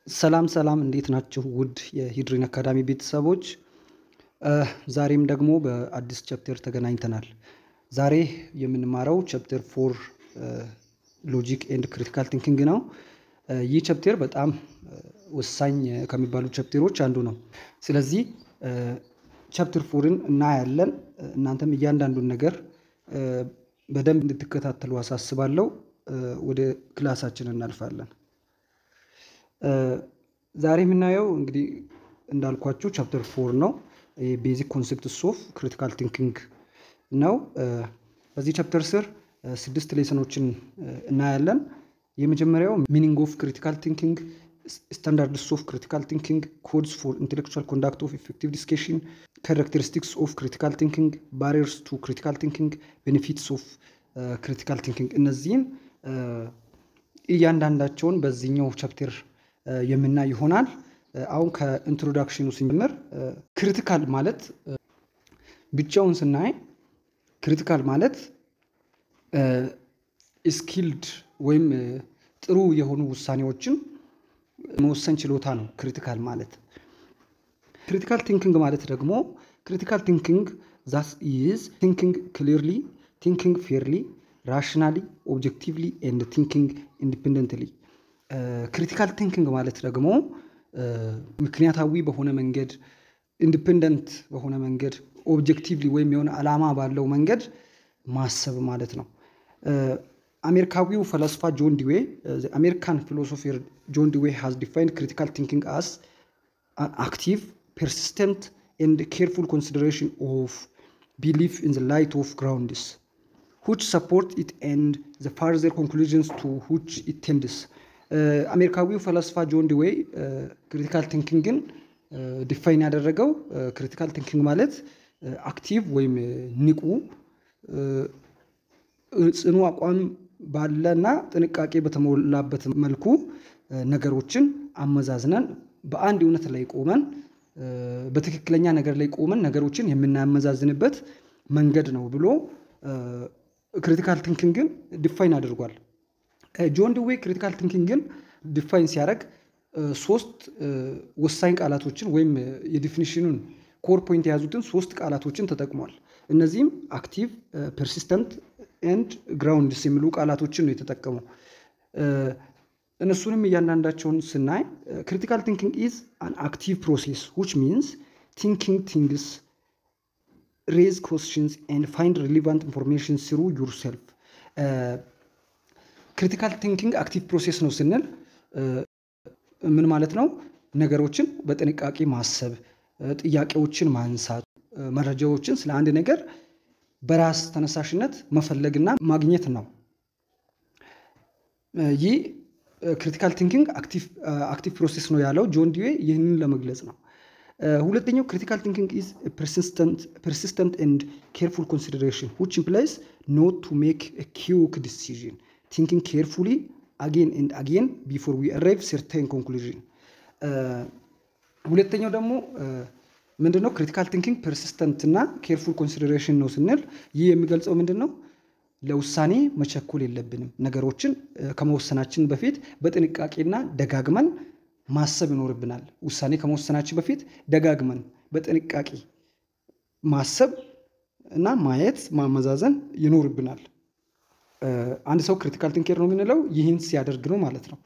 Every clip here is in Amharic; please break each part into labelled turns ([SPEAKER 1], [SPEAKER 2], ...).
[SPEAKER 1] ሰላም እንዴት ናችሁ ውድ የሂድሪን አካዳሚ ቤተሰቦች ዛሬም ደግሞ በአዲስ ቻፕተር ተገናኝተናል። ዛሬ የምንማረው ቻፕተር 4 ሎጂክ ኤንድ ክሪቲካል ቲንኪንግ ነው። ይህ ቻፕተር በጣም ወሳኝ ከሚባሉ ቻፕተሮች አንዱ ነው። ስለዚህ ቻፕተር 4ን እናያለን። እናንተም እያንዳንዱን ነገር በደንብ እንድትከታተሉ አሳስባለሁ። ወደ ክላሳችን እናልፋለን። ዛሬ የምናየው እንግዲህ እንዳልኳችሁ ቻፕተር 4 ነው። ቤዚክ ኮንሰፕትስ ኦፍ ክሪቲካል ቲንኪንግ ነው። በዚህ ቻፕተር ስር 6 ሌሰኖችን እናያለን። የመጀመሪያው ሚኒንግ ኦፍ ክሪቲካል ቲንኪንግ፣ ስታንዳርድስ ኦፍ ክሪቲካል ቲንኪንግ፣ ኮድስ ፎር ኢንተሌክቹዋል ኮንዳክት ኦፍ ኢፌክቲቭ ዲስከሽን፣ ካራክተሪስቲክስ ኦፍ ክሪቲካል ቲንኪንግ፣ ባሪየርስ ቱ ክሪቲካል ቲንኪንግ፣ ቤኔፊትስ ኦፍ ክሪቲካል ቲንኪንግ። እነዚህን እያንዳንዳቸውን በዚህኛው ቻፕተር የምናይ ይሆናል። አሁን ከኢንትሮዳክሽኑ ስንጀምር ክሪቲካል ማለት ብቻውን ስናይ ክሪቲካል ማለት ስኪልድ ወይም ጥሩ የሆኑ ውሳኔዎችን መወሰን ችሎታ ነው ክሪቲካል ማለት። ክሪቲካል ቲንኪንግ ማለት ደግሞ ክሪቲካል ቲንኪንግ that is thinking clearly, thinking fairly, rationally, objectively and thinking independently። ክሪቲካል ቲንኪንግ ማለት ደግሞ ምክንያታዊ በሆነ መንገድ፣ ኢንዲፔንደንት በሆነ መንገድ፣ ኦብጀክቲቭሊ ወይም የሆነ ዓላማ ባለው መንገድ ማሰብ ማለት ነው። አሜሪካዊው ፈላስፋ ጆን ዲዌይ አሜሪካን ፊሎሶፈር ጆን ዲዌይ has defined critical thinking as an active, persistent and careful consideration of belief in the light of grounds which support it and the further conclusions to which it tends። አሜሪካዊው ፈላስፋ ጆን ዲዌይ ክሪቲካል ቲንኪንግን ዲፋይን ያደረገው ክሪቲካል ቲንኪንግ ማለት አክቲቭ ወይም ንቁ፣ ጽኑ አቋም ባለና ጥንቃቄ በተሞላበት መልኩ ነገሮችን አመዛዝነን በአንድ እውነት ላይ ቆመን በትክክለኛ ነገር ላይ ቆመን ነገሮችን የምናመዛዝንበት መንገድ ነው ብሎ ክሪቲካል ቲንኪንግን ዲፋይን አድርጓል። ጆን ዲዌይ ክሪቲካል ቲንኪንግን ዲፋይን ሲያደርግ 3 ወሳኝ ቃላቶችን ወይም የዲፊኒሽኑን ኮር ፖይንት የያዙትን 3 ቃላቶችን ተጠቅሟል። እነዚህም አክቲቭ፣ ፐርሲስተንት ኤንድ ግራውንድስ የሚሉ ቃላቶችን ነው የተጠቀመው። እነሱንም እያንዳንዳቸውን ስናይ ክሪቲካል ቲንኪንግ ኢዝ አን አክቲቭ ፕሮሴስ which means thinking things, raise questions and find relevant information through yourself። ክሪቲካል ቲንኪንግ አክቲቭ ፕሮሴስ ነው ስንል ምን ማለት ነው? ነገሮችን በጥንቃቄ ማሰብ፣ ጥያቄዎችን ማንሳት፣ መረጃዎችን ስለ አንድ ነገር በራስ ተነሳሽነት መፈለግና ማግኘት ነው። ይህ ክሪቲካል ቲንኪንግ አክቲቭ ፕሮሴስ ነው ያለው ጆን ዲዌይ ይህንን ለመግለጽ ነው። ሁለተኛው ክሪቲካል ቲንኪንግ is persistent and careful consideration which implies not to make a quick decision, thinking carefully again and again before we arrive certain conclusion። ሁለተኛው ደግሞ ምንድነው? ክሪቲካል ቲንኪንግ ፐርሲስተንት እና ኬርፉል ኮንሲደሬሽን ነው ስንል ይህ የሚገልጸው ምንድነው? ለውሳኔ መቸኮል የለብንም። ነገሮችን ከመወሰናችን በፊት በጥንቃቄና ደጋግመን ማሰብ ይኖርብናል። ውሳኔ ከመወሰናችን በፊት ደጋግመን በጥንቃቄ ማሰብ እና ማየት ማመዛዘን ይኖርብናል። አንድ ሰው ክሪቲካል ቲንከር ነው የምንለው ይህን ሲያደርግ ነው ማለት ነው።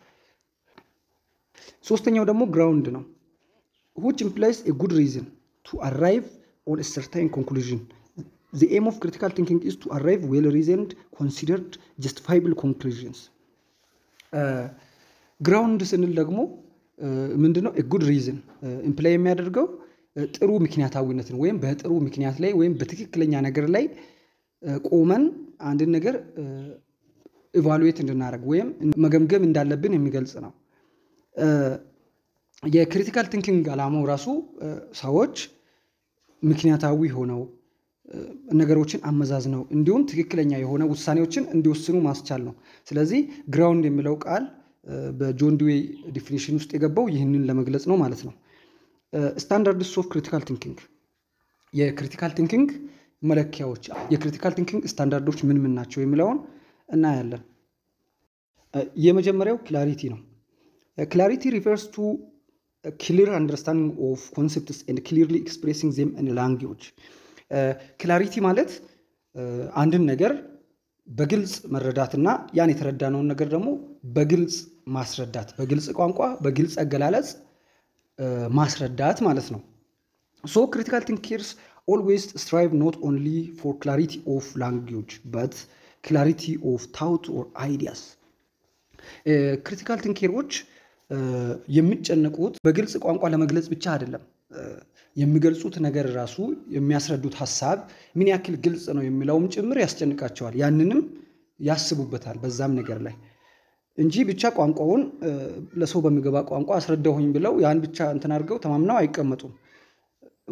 [SPEAKER 1] ሶስተኛው ደግሞ ግራውንድ ነው which implies a good reason to arrive on a certain conclusion. The aim of critical thinking is to arrive well-reasoned, considered, justifiable conclusions. Ground ስንል ደግሞ ምንድነው? a good reason imply የሚያደርገው ጥሩ ምክንያታዊነትን ወይም በጥሩ ምክንያት ላይ ወይም በትክክለኛ ነገር ላይ ቆመን አንድ ነገር ኢቫሉዌት እንድናደርግ ወይም መገምገም እንዳለብን የሚገልጽ ነው። የክሪቲካል ቲንኪንግ ዓላማው ራሱ ሰዎች ምክንያታዊ ሆነው ነገሮችን አመዛዝነው እንዲሁም ትክክለኛ የሆነ ውሳኔዎችን እንዲወስኑ ማስቻል ነው። ስለዚህ ግራውንድ የሚለው ቃል በጆን ዲዌይ ዲፊኒሽን ውስጥ የገባው ይህንን ለመግለጽ ነው ማለት ነው። ስታንዳርድስ ኦፍ ክሪቲካል ቲንኪንግ የክሪቲካል ቲንኪንግ መለኪያዎች የክሪቲካል ቲንኪንግ ስታንዳርዶች ምን ምን ናቸው የሚለውን እናያለን። የመጀመሪያው ክላሪቲ ነው። ክላሪቲ ሪፈርስ ቱ ክሊር አንደርስታንዲንግ ኦፍ ኮንሴፕትስ ኤንድ ክሊርሊ ኤክስፕሬሲንግ ዜም ኢን ላንጉዌጅ። ክላሪቲ ማለት አንድን ነገር በግልጽ መረዳትና ያን የተረዳነውን ነገር ደግሞ በግልጽ ማስረዳት፣ በግልጽ ቋንቋ በግልጽ አገላለጽ ማስረዳት ማለት ነው። ሶ ክሪቲካል ቲንከርስ always strive not only for clarity of language but clarity of thought or ideas. ክሪቲካል ቲንከሮች የሚጨነቁት በግልጽ ቋንቋ ለመግለጽ ብቻ አይደለም። የሚገልጹት ነገር ራሱ የሚያስረዱት ሐሳብ ምን ያክል ግልጽ ነው የሚለውም ጭምር ያስጨንቃቸዋል። ያንንም ያስቡበታል በዛም ነገር ላይ እንጂ ብቻ ቋንቋውን ለሰው በሚገባ ቋንቋ አስረዳሁኝ ብለው ያን ብቻ እንትን አድርገው ተማምነው አይቀመጡም።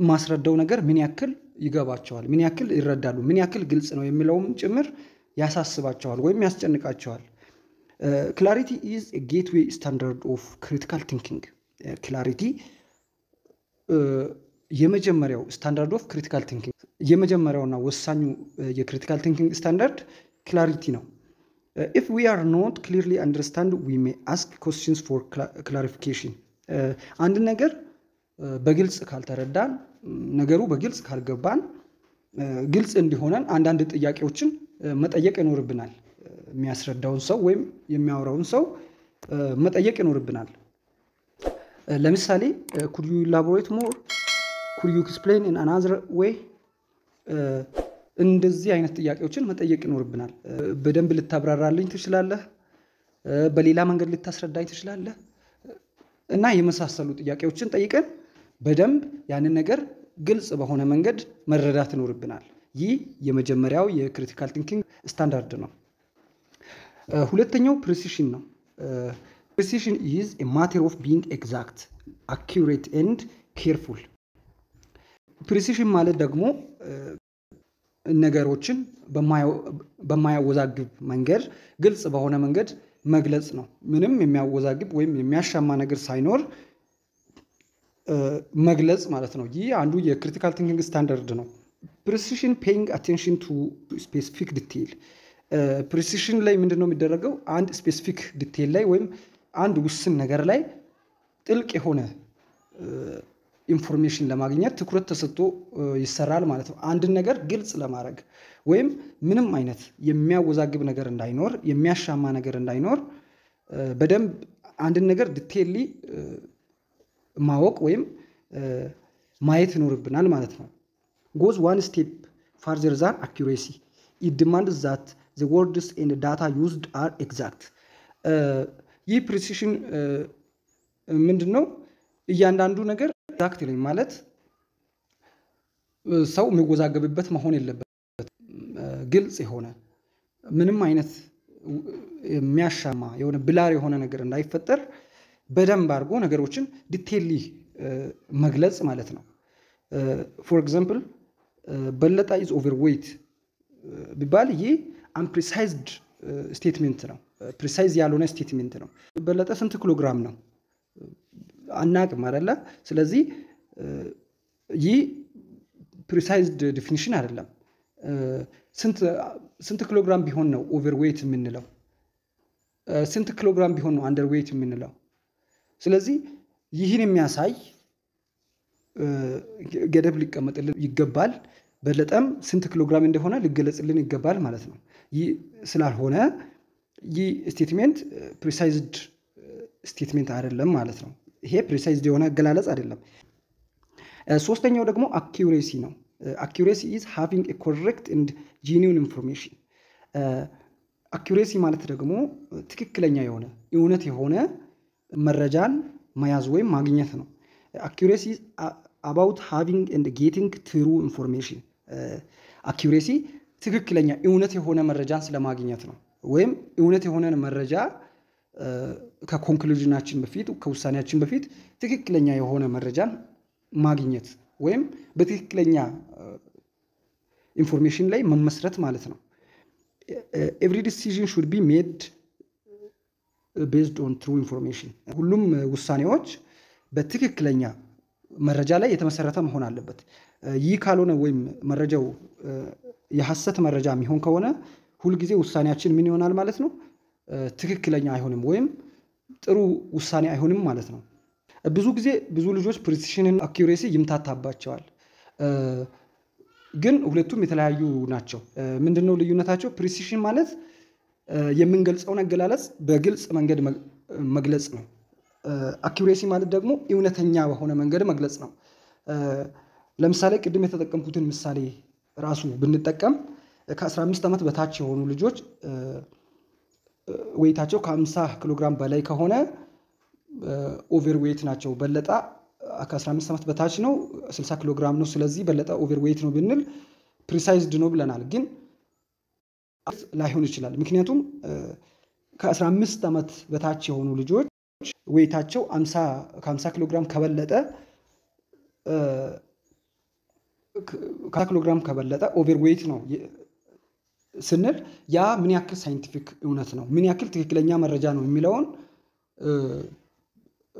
[SPEAKER 1] ማስረዳው ነገር ምን ያክል ይገባቸዋል፣ ምን ያክል ይረዳሉ፣ ምን ያክል ግልጽ ነው የሚለውም ጭምር ያሳስባቸዋል ወይም ያስጨንቃቸዋል። ክላሪቲ ኢዝ ኤ ጌትዌይ ስታንዳርድ ኦፍ ክሪቲካል ቲንኪንግ። ክላሪቲ የመጀመሪያው ስታንዳርድ ኦፍ ክሪቲካል ቲንኪንግ የመጀመሪያውና ወሳኙ የክሪቲካል ቲንኪንግ ስታንዳርድ ክላሪቲ ነው። if we are not clearly understand we may ask questions for clarification. አንድ ነገር በግልጽ ካልተረዳን ነገሩ በግልጽ ካልገባን ግልጽ እንዲሆነን አንዳንድ ጥያቄዎችን መጠየቅ ይኖርብናል። የሚያስረዳውን ሰው ወይም የሚያወራውን ሰው መጠየቅ ይኖርብናል። ለምሳሌ could you elaborate more? could you explain in another way? እንደዚህ አይነት ጥያቄዎችን መጠየቅ ይኖርብናል። በደንብ ልታብራራልኝ ትችላለህ? በሌላ መንገድ ልታስረዳኝ ትችላለህ? እና የመሳሰሉ ጥያቄዎችን ጠይቀን በደንብ ያንን ነገር ግልጽ በሆነ መንገድ መረዳት ይኖርብናል። ይህ የመጀመሪያው የክሪቲካል ቲንኪንግ ስታንዳርድ ነው። ሁለተኛው ፕሪሲሽን ነው። ፕሪሲሽን is a matter of being exact, accurate and careful. ፕሪሲሽን ማለት ደግሞ ነገሮችን በማያወዛግብ መንገድ ግልጽ በሆነ መንገድ መግለጽ ነው። ምንም የሚያወዛግብ ወይም የሚያሻማ ነገር ሳይኖር መግለጽ ማለት ነው። ይህ አንዱ የክሪቲካል ቲንኪንግ ስታንዳርድ ነው። ፕሪሲሽን paying attention to specific detail. ፕሪሲሽን ላይ ምንድነው የሚደረገው? አንድ ስፔሲፊክ ዲቴል ላይ ወይም አንድ ውስን ነገር ላይ ጥልቅ የሆነ ኢንፎርሜሽን ለማግኘት ትኩረት ተሰጥቶ ይሰራል ማለት ነው። አንድ ነገር ግልጽ ለማድረግ ወይም ምንም አይነት የሚያወዛግብ ነገር እንዳይኖር፣ የሚያሻማ ነገር እንዳይኖር በደንብ አንድ ነገር ዲቴይሊ ማወቅ ወይም ማየት ይኖርብናል ማለት ነው። goes one step further than accuracy. it demands that the words and data used are exact. ይህ ፕሪሲሽን ምንድነው? እያንዳንዱ ነገር ኤግዛክት ነው ማለት ሰው የሚወዛገብበት መሆን የለበትም። ግልጽ የሆነ ምንም አይነት የሚያሻማ የሆነ ብላር የሆነ ነገር እንዳይፈጠር በደንብ አድርጎ ነገሮችን ዲቴይሊ መግለጽ ማለት ነው። ፎር ኤግዛምፕል በለጠ is overweight ቢባል ይህ unprecised ስቴትመንት ነው። ፕሪሳይዝ ያልሆነ ስቴትመንት ነው። በለጠ ስንት ኪሎ ግራም ነው አናቅም አይደለ? ስለዚህ ይህ ፕሪሳይዝድ ዲፊኒሽን አይደለም። ስንት ኪሎ ግራም ቢሆን ነው ኦቨርዌይት የምንለው? ስንት ኪሎ ግራም ቢሆን ነው አንደርዌይት የምንለው? ስለዚህ ይህን የሚያሳይ ገደብ ሊቀመጥልን ይገባል። በለጠም ስንት ኪሎ ግራም እንደሆነ ሊገለጽልን ይገባል ማለት ነው። ይህ ስላልሆነ ይህ ስቴትመንት ፕሪሳይዝድ ስቴትመንት አይደለም ማለት ነው። ይሄ ፕሪሳይዝድ የሆነ አገላለጽ አይደለም። ሶስተኛው ደግሞ አኪዩሬሲ ነው። አኪዩሬሲ is having a correct and genuine information. አኪዩሬሲ ማለት ደግሞ ትክክለኛ የሆነ እውነት የሆነ መረጃን መያዝ ወይም ማግኘት ነው። አኪዩሬሲ is about having and getting true information. አኪዩሬሲ ትክክለኛ እውነት የሆነ መረጃን ስለማግኘት ነው። ወይም እውነት የሆነ መረጃ ከኮንክሉዥናችን በፊት ከውሳኔያችን በፊት ትክክለኛ የሆነ መረጃን ማግኘት ወይም በትክክለኛ ኢንፎርሜሽን ላይ መመስረት ማለት ነው። every decision should be made based on true information ሁሉም ውሳኔዎች በትክክለኛ መረጃ ላይ የተመሰረተ መሆን አለበት። ይህ ካልሆነ ወይም መረጃው የሐሰት መረጃ የሚሆን ከሆነ ሁሉ ጊዜ ውሳኔያችን ምን ይሆናል ማለት ነው? ትክክለኛ አይሆንም ወይም ጥሩ ውሳኔ አይሆንም ማለት ነው። ብዙ ጊዜ ብዙ ልጆች ፕሪሲሽን እና አኩሬሲ ይምታታባቸዋል። ግን ሁለቱም የተለያዩ ናቸው። ምንድነው ልዩነታቸው? ፕሪሲሽን ማለት የምንገልጸውን አገላለጽ በግልጽ መንገድ መግለጽ ነው። አኩሬሲ ማለት ደግሞ እውነተኛ በሆነ መንገድ መግለጽ ነው። ለምሳሌ ቅድም የተጠቀምኩትን ምሳሌ ራሱ ብንጠቀም ከ15 ዓመት በታች የሆኑ ልጆች ዌይታቸው ከ50 ኪሎ ግራም በላይ ከሆነ ኦቨር ዌይት ናቸው። በለጠ ከ15 ዓመት በታች ነው 60 ኪሎ ግራም ነው። ስለዚህ በለጠ ኦቨር ዌይት ነው ብንል ፕሪሳይዝድ ነው ብለናል። ግን ላይሆን ይችላል። ምክንያቱም ከ15 ዓመት በታች የሆኑ ልጆች ዌይታቸው ከ50 ኪሎ ግራም ከበለጠ ኪሎ ግራም ከበለጠ ኦቨር ዌይት ነው ስንል ያ ምን ያክል ሳይንቲፊክ እውነት ነው፣ ምን ያክል ትክክለኛ መረጃ ነው የሚለውን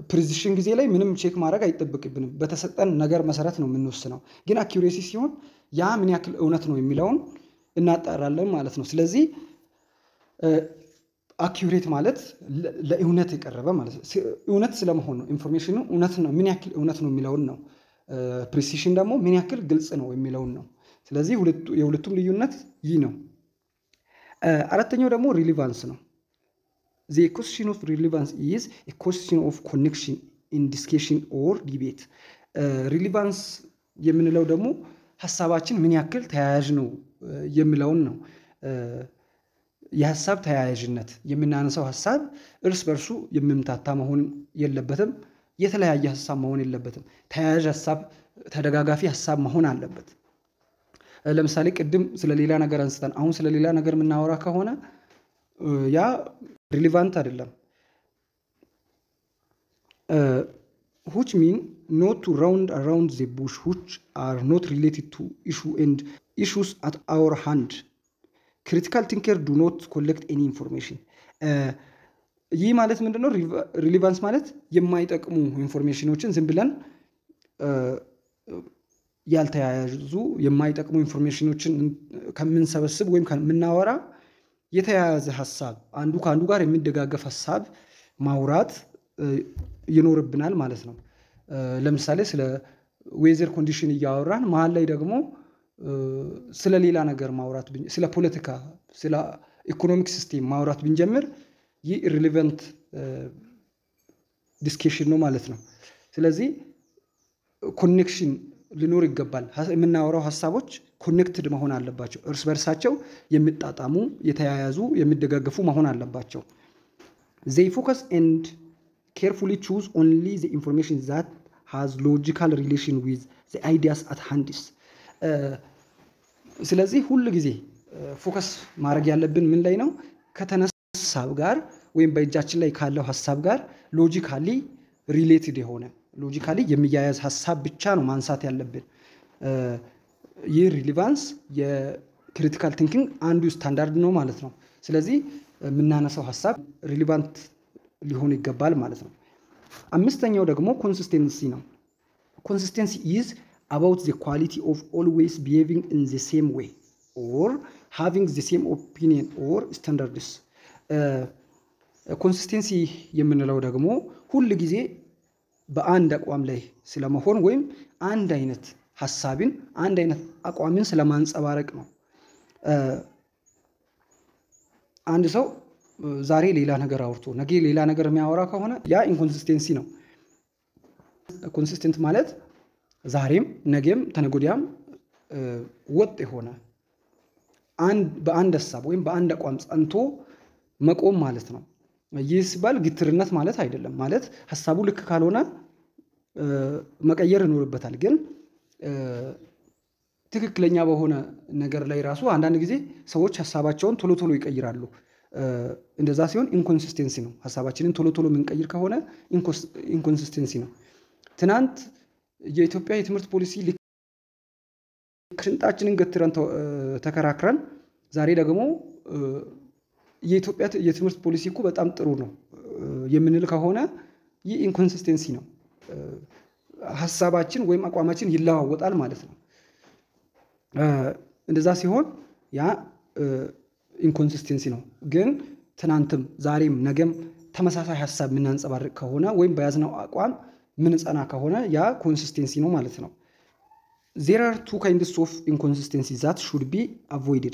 [SPEAKER 1] ፕሪሲሽን ጊዜ ላይ ምንም ቼክ ማድረግ አይጠበቅብንም። በተሰጠን ነገር መሰረት ነው የምንወስነው። ግን አኩሬሲ ሲሆን ያ ምን ያክል እውነት ነው የሚለውን እናጣራለን ማለት ነው። ስለዚህ አኩሬት ማለት ለእውነት የቀረበ ማለት ነው። እውነት ስለመሆኑ ነው። ኢንፎርሜሽኑ እውነት ነው፣ ምን ያክል እውነት ነው የሚለውን ነው። ፕሪሲሽን ደግሞ ምን ያክል ግልጽ ነው የሚለውን ነው። ስለዚህ የሁለቱም ልዩነት ይህ ነው። አራተኛው ደግሞ ሪሌቫንስ ነው። The question of relevance is a question of connection in discussion or debate. ሪሌቫንስ የምንለው ደግሞ ሐሳባችን ምን ያክል ተያያዥ ነው የሚለውን ነው። የሐሳብ ተያያዥነት የምናነሳው ሐሳብ እርስ በርሱ የሚምታታ መሆን የለበትም። የተለያየ ሐሳብ መሆን የለበትም። ተያያዥ ሐሳብ፣ ተደጋጋፊ ሐሳብ መሆን አለበት። ለምሳሌ ቅድም ስለ ሌላ ነገር አንስተን አሁን ስለ ሌላ ነገር የምናወራ ከሆነ ያ ሪሌቫንት አይደለም። which mean not to round around the bush which are not related to issue and issues at our hand. Critical thinker do not collect any information. ይህ ማለት ምንድነው? ሪሌቫንስ ማለት የማይጠቅሙ ኢንፎርሜሽኖችን ዝም ብለን ያልተያያዙ የማይጠቅሙ ኢንፎርሜሽኖችን ከምንሰበስብ ወይም ከምናወራ የተያያዘ ሐሳብ አንዱ ከአንዱ ጋር የሚደጋገፍ ሐሳብ ማውራት ይኖርብናል ማለት ነው። ለምሳሌ ስለ ዌዘር ኮንዲሽን እያወራን መሃል ላይ ደግሞ ስለ ሌላ ነገር ማውራት ስለ ፖለቲካ፣ ስለ ኢኮኖሚክ ሲስተም ማውራት ብንጀምር ይህ ኢሪሌቫንት ዲስከሽን ነው ማለት ነው። ስለዚህ ኮኔክሽን ሊኖር ይገባል። የምናወራው ሐሳቦች ኮኔክትድ መሆን አለባቸው። እርስ በርሳቸው የሚጣጣሙ፣ የተያያዙ፣ የሚደጋገፉ መሆን አለባቸው። they focus and carefully choose only the information that has logical relation with the ideas at hand. ስለዚህ ሁሉ ጊዜ ፎከስ ማድረግ ያለብን ምን ላይ ነው? ከተነሳ ሐሳብ ጋር ወይም በእጃችን ላይ ካለው ሐሳብ ጋር ሎጂካሊ ሪሌትድ የሆነ ሎጂካሊ የሚያያዝ ሐሳብ ብቻ ነው ማንሳት ያለብን። ይህ ሪሌቫንስ የክሪቲካል ቲንኪንግ አንዱ ስታንዳርድ ነው ማለት ነው። ስለዚህ የምናነሳው ሐሳብ ሪሌቫንት ሊሆን ይገባል ማለት ነው። አምስተኛው ደግሞ ኮንሲስቴንሲ ነው። ኮንሲስቴንሲ is about the quality of always behaving in the same way or having the same opinion or standards. ኮንሲስቴንሲ የምንለው ደግሞ ሁሉ ጊዜ በአንድ አቋም ላይ ስለመሆን ወይም አንድ አይነት ሐሳብን አንድ አይነት አቋምን ስለማንጸባረቅ ነው። አንድ ሰው ዛሬ ሌላ ነገር አውርቶ ነገ ሌላ ነገር የሚያወራ ከሆነ ያ ኢንኮንሲስቴንሲ ነው። ኮንሲስቴንት ማለት ዛሬም ነገም ተነጎዲያም ወጥ የሆነ በአንድ ሐሳብ ወይም በአንድ አቋም ጸንቶ መቆም ማለት ነው። ይህ ሲባል ግትርነት ማለት አይደለም። ማለት ሐሳቡ ልክ ካልሆነ መቀየር ይኖርበታል። ግን ትክክለኛ በሆነ ነገር ላይ ራሱ አንዳንድ ጊዜ ሰዎች ሐሳባቸውን ቶሎ ቶሎ ይቀይራሉ። እንደዛ ሲሆን ኢንኮንሲስቴንሲ ነው። ሐሳባችንን ቶሎ ቶሎ የምንቀይር ከሆነ ኢንኮንሲስቴንሲ ነው። ትናንት የኢትዮጵያ የትምህርት ፖሊሲ ሽንጣችንን ገትረን ተከራክረን ዛሬ ደግሞ የኢትዮጵያ የትምህርት ፖሊሲ እኮ በጣም ጥሩ ነው የምንል ከሆነ ይህ ኢንኮንሲስተንሲ ነው። ሐሳባችን ወይም አቋማችን ይለዋወጣል ማለት ነው። እንደዛ ሲሆን ያ ኢንኮንሲስተንሲ ነው። ግን ትናንትም ዛሬም ነገም ተመሳሳይ ሐሳብ የምናንጸባርቅ ከሆነ ወይም በያዝነው አቋም ምንጸና ከሆነ ያ ኮንሲስተንሲ ነው ማለት ነው። There are two kinds of inconsistency that should be avoided.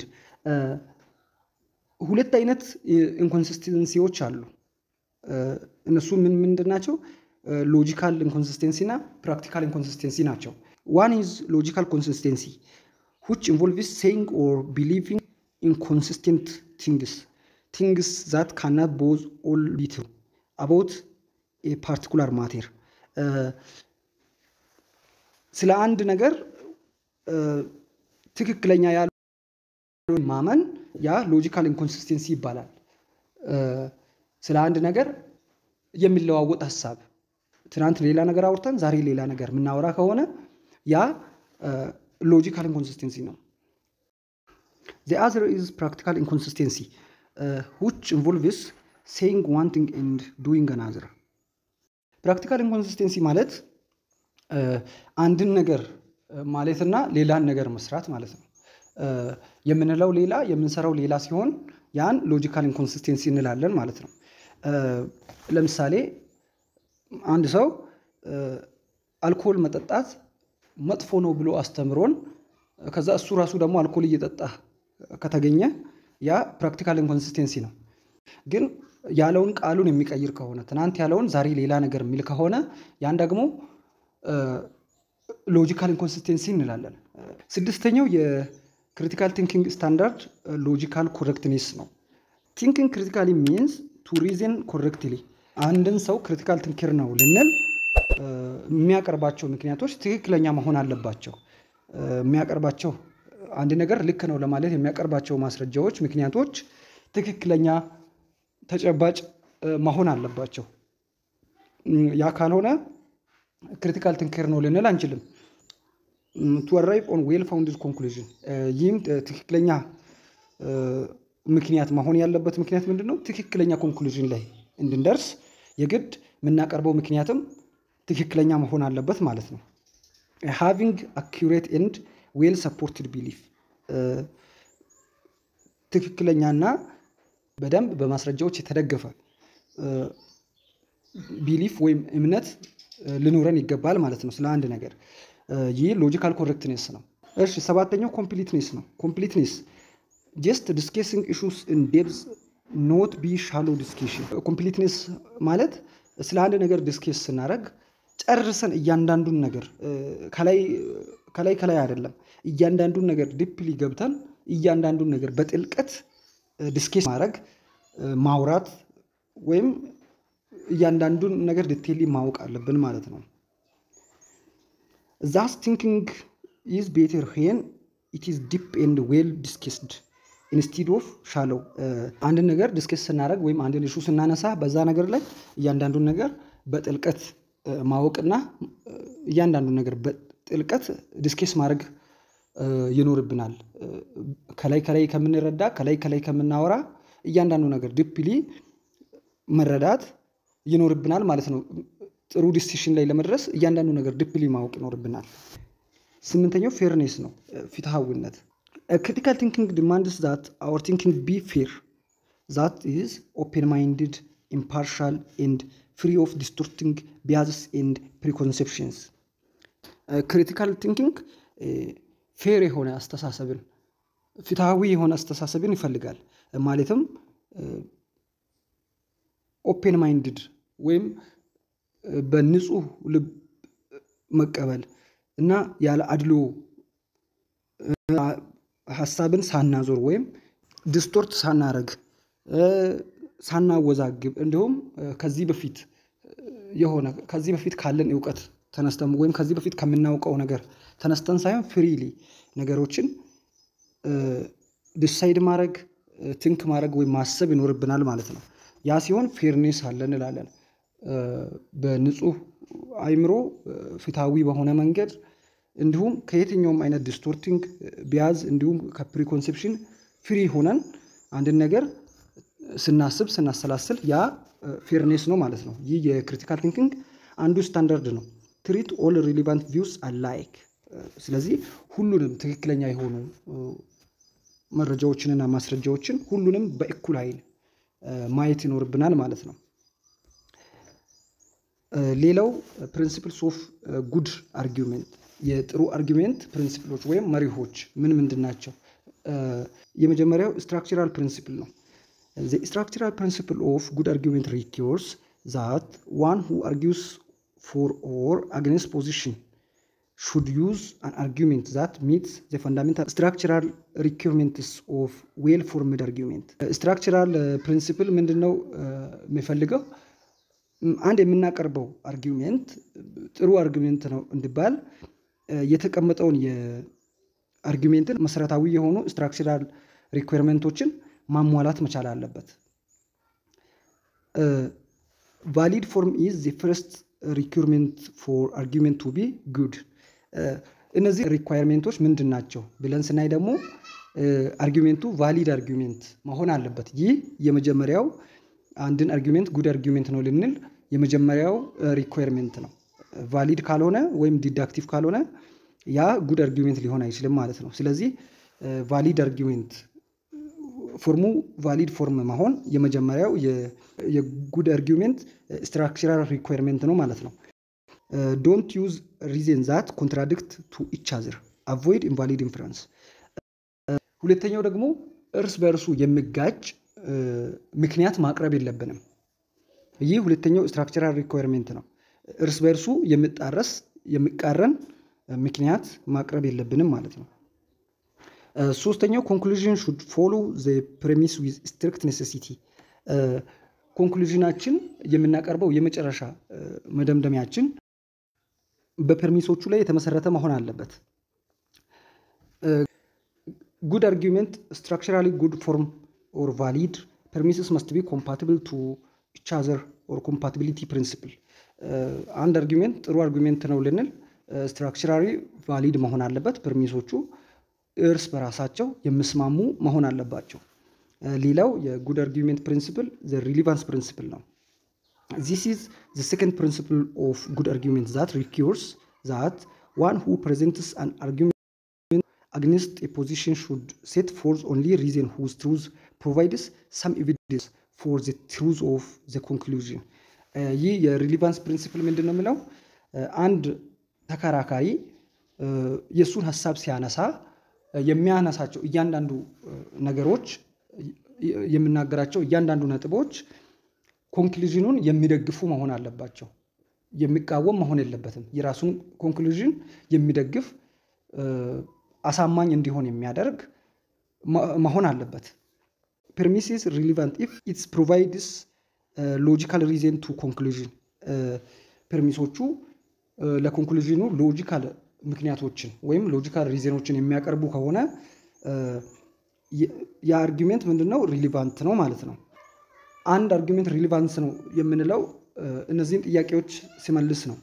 [SPEAKER 1] ሁለት አይነት ኢንኮንሲስተንሲዎች አሉ። እነሱ ምንድን ናቸው? ሎጂካል ኢንኮንሲስተንሲ እና ፕራክቲካል ኢንኮንሲስተንሲ ናቸው። One is logical consistency, which involves saying or believing inconsistent things that cannot both all be true about a particular matter. ስለ አንድ ነገር ትክክለኛ ያልሆነ ማመን ያ ሎጂካል ኢንኮንሲስተንሲ ይባላል። ስለ አንድ ነገር የሚለዋወጥ ሐሳብ ትናንት ሌላ ነገር አውርተን ዛሬ ሌላ ነገር ምናወራ ከሆነ ያ ሎጂካል ኢንኮንሲስተንሲ ነው። The other is practical inconsistency, which involves saying one thing and doing another. Practical inconsistency ማለት አንድን ነገር ማለትና ሌላን ነገር መስራት ማለት ነው። የምንለው ሌላ የምንሰራው ሌላ ሲሆን ያን ሎጂካል ኢንኮንሲስተንሲ እንላለን ማለት ነው። ለምሳሌ አንድ ሰው አልኮል መጠጣት መጥፎ ነው ብሎ አስተምሮን ከዛ እሱ ራሱ ደግሞ አልኮል እየጠጣ ከተገኘ ያ ፕራክቲካል ኢንኮንሲስተንሲ ነው። ግን ያለውን ቃሉን የሚቀይር ከሆነ ትናንት ያለውን ዛሬ ሌላ ነገር የሚል ከሆነ ያን ደግሞ ሎጂካል ኢንኮንሲስተንሲ እንላለን። ስድስተኛው የክሪቲካል ቲንኪንግ ስታንዳርድ ሎጂካል ኮሬክትነስ ነው። ቲንኪንግ ክሪቲካሊ ሚንስ ቱ ሪዝን ኮሬክትሊ። አንድን ሰው ክሪቲካል ቲንከር ነው ልንል የሚያቀርባቸው ምክንያቶች ትክክለኛ መሆን አለባቸው። የሚያቀርባቸው አንድ ነገር ልክ ነው ለማለት የሚያቀርባቸው ማስረጃዎች፣ ምክንያቶች ትክክለኛ ተጨባጭ መሆን አለባቸው። ያ ካልሆነ ክሪቲካል ቲንከር ነው ልንል አንችልም። to arrive on well founded conclusion ይህም ትክክለኛ ምክንያት መሆን ያለበት ምክንያት ምንድነው? ትክክለኛ ኮንክሉዥን ላይ እንድንደርስ የግድ የምናቀርበው ምክንያትም ትክክለኛ መሆን አለበት ማለት ነው። having accurate and well supported belief ትክክለኛና በደንብ በማስረጃዎች የተደገፈ ቢሊፍ ወይም እምነት ልኖረን ይገባል ማለት ነው ስለ አንድ ነገር። ይህ ሎጂካል ኮሬክትነስ ነው። እሺ ሰባተኛው ኮምፕሊትነስ ነው። ኮምፕሊትነስ just discussing issues in depth, not be shallow discussion. ኮምፕሊትነስ ማለት ስለ አንድ ነገር ዲስከስ ስናደርግ ጨርሰን እያንዳንዱን ነገር ከላይ አይደለም እያንዳንዱን ነገር ዲፕሊ ገብተን እያንዳንዱን ነገር በጥልቀት ዲስከስ ማድረግ ማውራት ወይም እያንዳንዱን ነገር ዲቴይሊ ማወቅ አለብን ማለት ነው። Thus thinking is better when it is deep and well discussed instead of shallow. አንድ ነገር ዲስከስ ስናደርግ ወይም አንድ ኢሹ ስናነሳ በዛ ነገር ላይ እያንዳንዱን ነገር በጥልቀት ማወቅና እያንዳንዱን ነገር በጥልቀት ዲስከስ ማድረግ ይኖርብናል። ከላይ ከምንረዳ ከላይ ከምናወራ እያንዳንዱ ነገር ዲፕሊ መረዳት ይኖርብናል ማለት ነው። ጥሩ ዲሲሽን ላይ ለመድረስ እያንዳንዱ ነገር ዲፕሊ ማወቅ ይኖርብናል። ስምንተኛው ፌርኔስ ነው፣ ፍትሃዊነት። critical thinking demands that our thinking be fair, that is open-minded, impartial and free of distorting biases and preconceptions. critical thinking ፌር የሆነ አስተሳሰብን ፍትሃዊ የሆነ አስተሳሰብን ይፈልጋል። ማለትም ኦፕን ማይንድድ ወይም በንጹህ ልብ መቀበል እና ያለ አድሎ ሐሳብን ሳናዞር ወይም ዲስቶርት ሳናረግ ሳናወዛግብ እንዲሁም ከዚህ በፊት ካለን ዕውቀት ተነስተን ወይም ከዚህ በፊት ከምናውቀው ነገር ተነስተን ሳይሆን ፍሪሊ ነገሮችን ዲሳይድ ማድረግ ቲንክ ማድረግ ወይም ማሰብ ይኖርብናል ማለት ነው። ያ ሲሆን ፌርኔስ አለ እንላለን። በንጹህ አይምሮ ፍትሃዊ በሆነ መንገድ እንዲሁም ከየትኛውም አይነት ዲስቶርቲንግ ቢያዝ እንዲሁም ከፕሪኮንሴፕሽን ፍሪ ሆነን አንድ ነገር ስናስብ ስናሰላስል ያ ፌርኔስ ነው ማለት ነው። ይህ የክሪቲካል ቲንኪንግ አንዱ ስታንዳርድ ነው። ትሪት ኦል ሪሊቫንት ቪውስ አላይክ። ስለዚህ ሁሉንም ትክክለኛ የሆኑ መረጃዎችንና ማስረጃዎችን ሁሉንም በእኩል አይን ማየት ይኖርብናል ማለት ነው። ሌላው ፕሪንሲፕልስ ኦፍ ጉድ አርጊውሜንት፣ የጥሩ አርጊውሜንት ፕሪንሲፕሎች ወይም መሪሆች ምንድን ናቸው? የመጀመሪያው ስትራክቸራል ፕሪንሲፕል ነው። The structural principle of good argument requires that one who argues for or against position should use an argument that meets the fundamental structural requirements of well-formed argument. Structural principle ምንድነው የሚፈልገው? አንድ የምናቀርበው አርጊውሜንት ጥሩ አርጊውሜንት ነው እንዲባል የተቀመጠውን የአርጊውሜንትን መሰረታዊ የሆኑ ስትራክቸራል ሪኳየርመንቶችን ማሟላት መቻል አለበት። valid form is the first requirement for argument to be good. እነዚህ ሪኳየርመንቶች ምንድን ናቸው ብለን ስናይ ደግሞ አርጊውሜንቱ ቫሊድ አርጊውሜንት መሆን አለበት። ይህ የመጀመሪያው አንድን አርጊውሜንት ጉድ አርጊውሜንት ነው ልንል የመጀመሪያው ሪኳየርመንት ነው። ቫሊድ ካልሆነ ወይም ዲዳክቲቭ ካልሆነ ያ ጉድ አርጊውሜንት ሊሆን አይችልም ማለት ነው። ስለዚህ ቫሊድ አርጊውሜንት ፎርሙ ቫሊድ ፎርም መሆን የመጀመሪያው የጉድ አርጊውሜንት ስትራክቸራል ሪኳየርመንት ነው ማለት ነው። ዶንት ዩዝ ሪዝን ዛት ኮንትራዲክት ቱ ኢች አዘር አቮይድ ኢንቫሊድ ኢንፈረንስ። ሁለተኛው ደግሞ እርስ በእርሱ የሚጋጭ ምክንያት ማቅረብ የለብንም። ይህ ሁለተኛው ስትራክቸራል ሪኳየርመንት ነው። እርስ በእርሱ የሚቃረን ምክንያት ማቅረብ የለብንም ማለት ነው። ሶስተኛው ኮንክሉዥን should follow the premise with strict necessity። ኮንክሉዥናችን የምናቀርበው የመጨረሻ መደምደሚያችን በፐርሚሶቹ ላይ የተመሰረተ መሆን አለበት። good argument structurally good form or valid premises must be compatible to each other or compatibility principle። አንድ አርጊውሜንት ጥሩ አርጊውሜንት ነው ልንል ስትራክቸራሊ ቫሊድ መሆን አለበት። ፐርሚሶቹ እርስ በራሳቸው የሚስማሙ መሆን አለባቸው። ሌላው የጉድ አርጊውሜንት ፕሪንሲፕል ዘ ሪሊቫንስ ፕሪንሲፕል ነው። this is the second principle of good argument that requires that one who presents an argument against a position should set forth only reason whose truth provides some evidence for the truth of the conclusion. ይህ የሪሊቫንስ ፕሪንሲፕል ምንድነው የሚለው? አንድ ተከራካሪ የሱን ሐሳብ ሲያነሳ የሚያነሳቸው እያንዳንዱ ነገሮች የምናገራቸው እያንዳንዱ ነጥቦች ኮንክሉዥኑን የሚደግፉ መሆን አለባቸው። የሚቃወም መሆን የለበትም። የራሱን ኮንክሉዥን የሚደግፍ አሳማኝ እንዲሆን የሚያደርግ መሆን አለበት። premise is relevant if it provides logical reason to conclusion። ፐርሚሶቹ ለኮንክሉዥኑ ሎጂካል ምክንያቶችን ወይም ሎጂካል ሪዝኖችን የሚያቀርቡ ከሆነ የአርጊውሜንት ምንድነው ሪሊቫንት ነው ማለት ነው። አንድ አርጊውሜንት ሪሊቫንስ ነው የምንለው እነዚህን ጥያቄዎች ሲመልስ ነው።